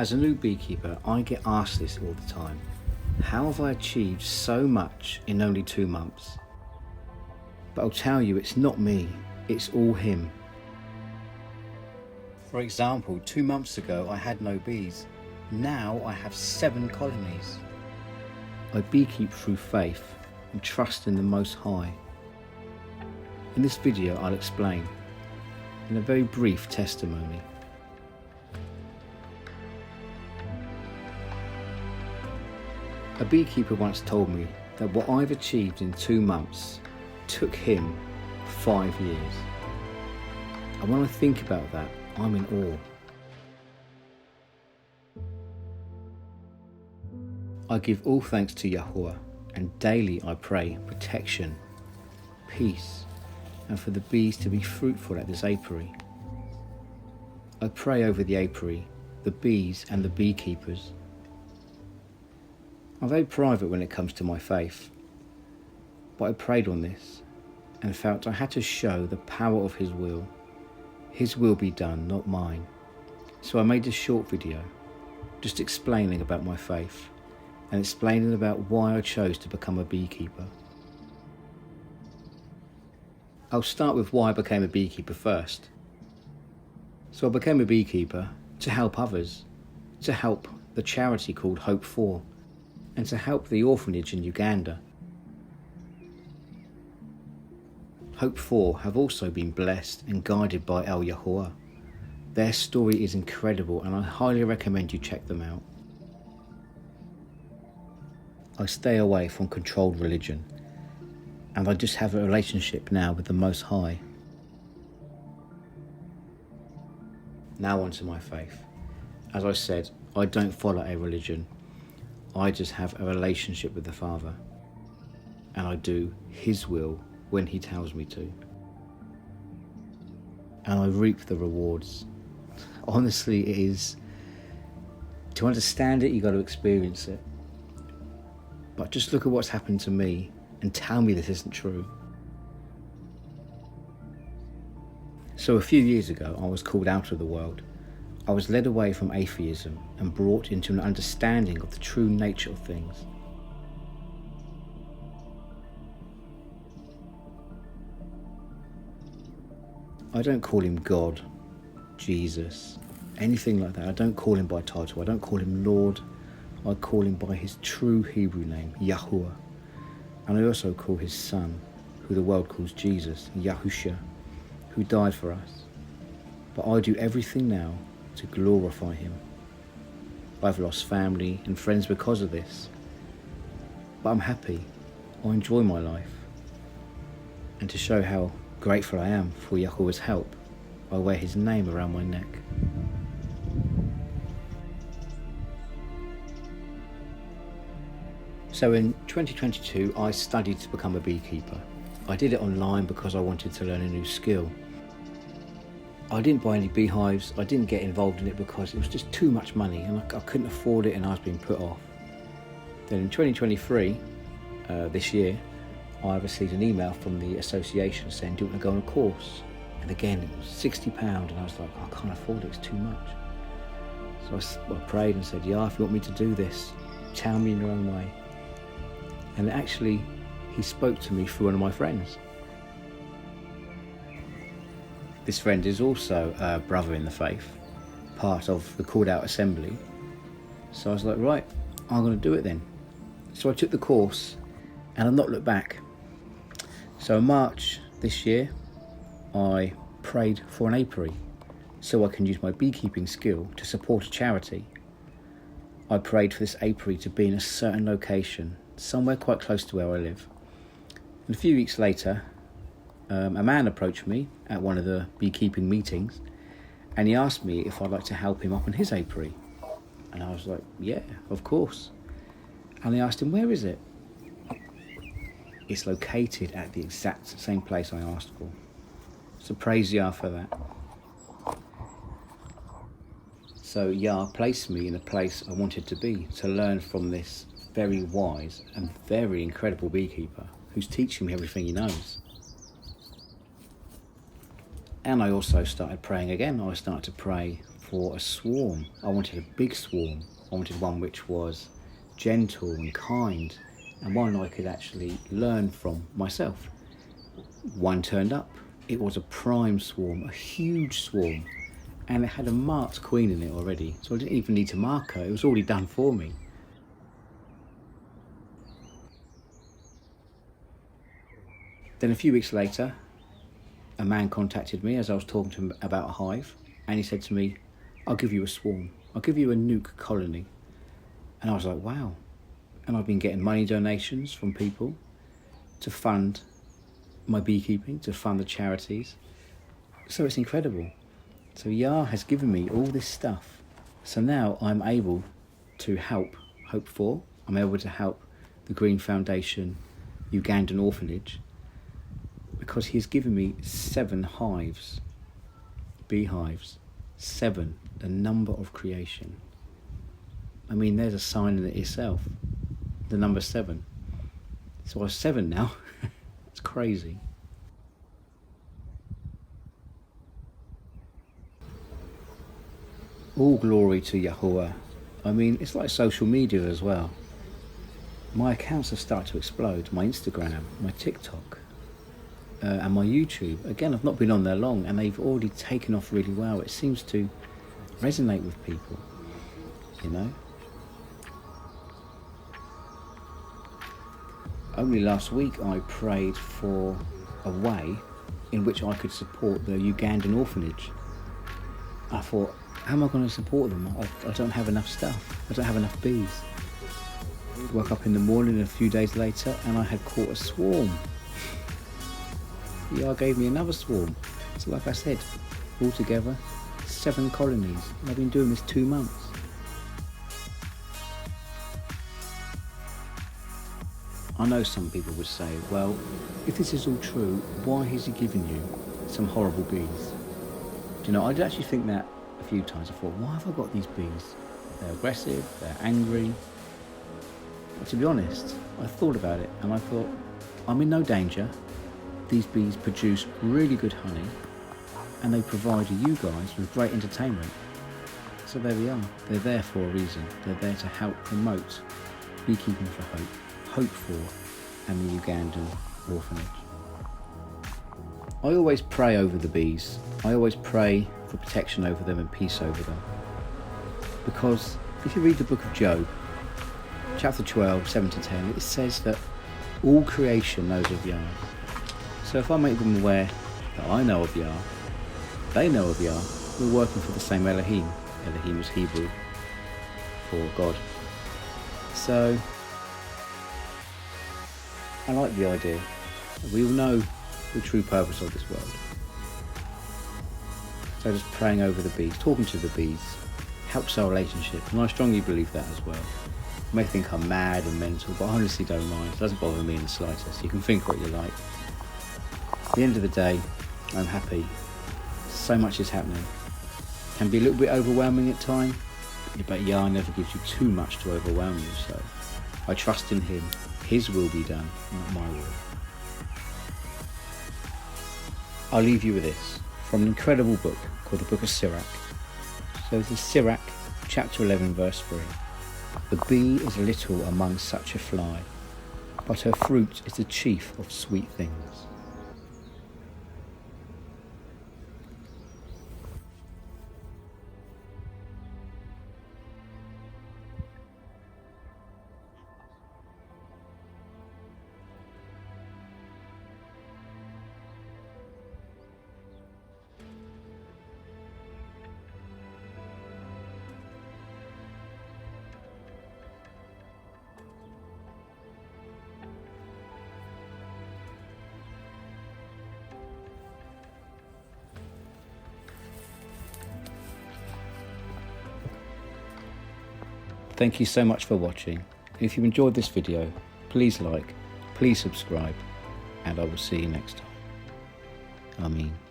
As a new beekeeper, I get asked this all the time. How have I achieved so much in only 2 months? But I'll tell you, it's not me, it's all him. For example, 2 months ago I had no bees. Now I have 7 colonies. I beekeep through faith and trust in the Most High. In this video I'll explain, in a very brief testimony. A beekeeper once told me that what I've achieved in 2 months took him 5 years. And when I think about that, I'm in awe. I give all thanks to Yahuah, and daily I pray protection, peace, and for the bees to be fruitful at this apiary. I pray over the apiary, the bees and the beekeepers. I'm very private when it comes to my faith, but I prayed on this and felt I had to show the power of His will. His will be done, not mine. So I made this short video, just explaining about my faith and explaining about why I chose to become a beekeeper. I'll start with why I became a beekeeper first. So I became a beekeeper to help others, to help the charity called Hope For, and to help the orphanage in Uganda. Hope For have also been blessed and guided by Yahuah. Their story is incredible and I highly recommend you check them out. I stay away from controlled religion and I just have a relationship now with the Most High. Now onto my faith. As I said, I don't follow a religion. I just have a relationship with the Father and I do His will when He tells me to. And I reap the rewards. Honestly, it is, to understand it, you've got to experience it. But just look at what's happened to me and tell me this isn't true. So a few years ago, I was called out of the world. I was led away from atheism and brought into an understanding of the true nature of things. I don't call Him God, Jesus, anything like that. I don't call Him by title. I don't call Him Lord. I call Him by His true Hebrew name, Yahuah. And I also call His Son, who the world calls Jesus, Yahusha, who died for us. But I do everything now to glorify Him. I've lost family and friends because of this. But I'm happy. I enjoy my life. And to show how grateful I am for Yahuah's help, I wear His name around my neck. So in 2022, I studied to become a beekeeper. I did it online because I wanted to learn a new skill. I didn't buy any beehives, I didn't get involved in it because it was just too much money and I couldn't afford it and I was being put off. Then in 2023, this year, I received an email from the association saying, do you want to go on a course? And again, it was £60 and I was like, I can't afford it, it's too much. So I prayed and said, yeah, if you want me to do this, tell me in your own way. And actually, He spoke to me through one of my friends. This friend is also a brother in the faith, part of the called out assembly. So I was like, right, I'm going to do it then. So I took the course and I've not looked back. So in March this year, I prayed for an apiary so I can use my beekeeping skill to support a charity. I prayed for this apiary to be in a certain location, somewhere quite close to where I live. And a few weeks later, a man approached me at one of the beekeeping meetings and he asked me if I'd like to help him up in his apiary. And I was like, yeah, of course. And I asked him, where is it? It's located at the exact same place I asked for. So praise Yah for that. So Yah placed me in the place I wanted to be, to learn from this very wise and very incredible beekeeper who's teaching me everything he knows. And I also started praying again. I started to pray for a swarm. I wanted a big swarm. I wanted one which was gentle and kind, and one I could actually learn from myself. One turned up. It was a prime swarm, a huge swarm, and it had a marked queen in it already, so I didn't even need to mark her. It was already done for me. Then a few weeks later, a man contacted me as I was talking to him about a hive, and he said to me, I'll give you a swarm. I'll give you a nuke colony. And I was like, wow. And I've been getting money donations from people to fund my beekeeping, to fund the charities. So it's incredible. So Yah has given me all this stuff. So now I'm able to help Hope 4. I'm able to help the Green Foundation Ugandan Orphanage, because he has given me 7 hives, beehives. 7, the number of creation. I mean, there's a sign in it itself, the number 7. So I have 7 now. It's crazy. All glory to Yahuah. I mean, it's like social media as well. My accounts have started to explode. My Instagram, my TikTok, and my YouTube. Again, I've not been on there long, and they've already taken off really well. It seems to resonate with people, you know. Only last week I prayed for a way in which I could support the Ugandan orphanage. I thought, how am I going to support them? I don't have enough stuff. I don't have enough bees. Woke up in the morning a few days later and I had caught a swarm. Yah gave me another swarm. So like I said, altogether 7 colonies. And I've been doing this 2 months. I know some people would say, well, if this is all true, why has he given you some horrible bees? Do you know, I actually think that a few times. I thought, why have I got these bees? They're aggressive, they're angry. But to be honest, I thought about it and I thought, I'm in no danger. These bees produce really good honey and they provide you guys with great entertainment. So there we are. They're there for a reason. They're there to help promote beekeeping for hope, Hope 4 and the Ugandan orphanage. I always pray over the bees. I always pray for protection over them and peace over them. Because if you read the book of Job, chapter 12, 7-10, it says that all creation knows of Yah. So if I make them aware that I know of Yah, they know of Yah, we're working for the same Elohim. Elohim is Hebrew for God. So I like the idea. We all know the true purpose of this world. So just praying over the bees, talking to the bees, helps our relationship, and I strongly believe that as well. You may think I'm mad and mental, but I honestly don't mind. It doesn't bother me in the slightest. You can think what you like. At the end of the day, I'm happy. So much is happening. Can be a little bit overwhelming at times, but Yah never gives you too much to overwhelm you, so I trust in Him. His will be done, not my will. I'll leave you with this, from an incredible book called the Book of Sirach. So this is Sirach, chapter 11, verse 3. The bee is little among such a fly, but her fruit is the chief of sweet things. Thank you so much for watching. If you enjoyed this video, please like, please subscribe, and I will see you next time. Amen.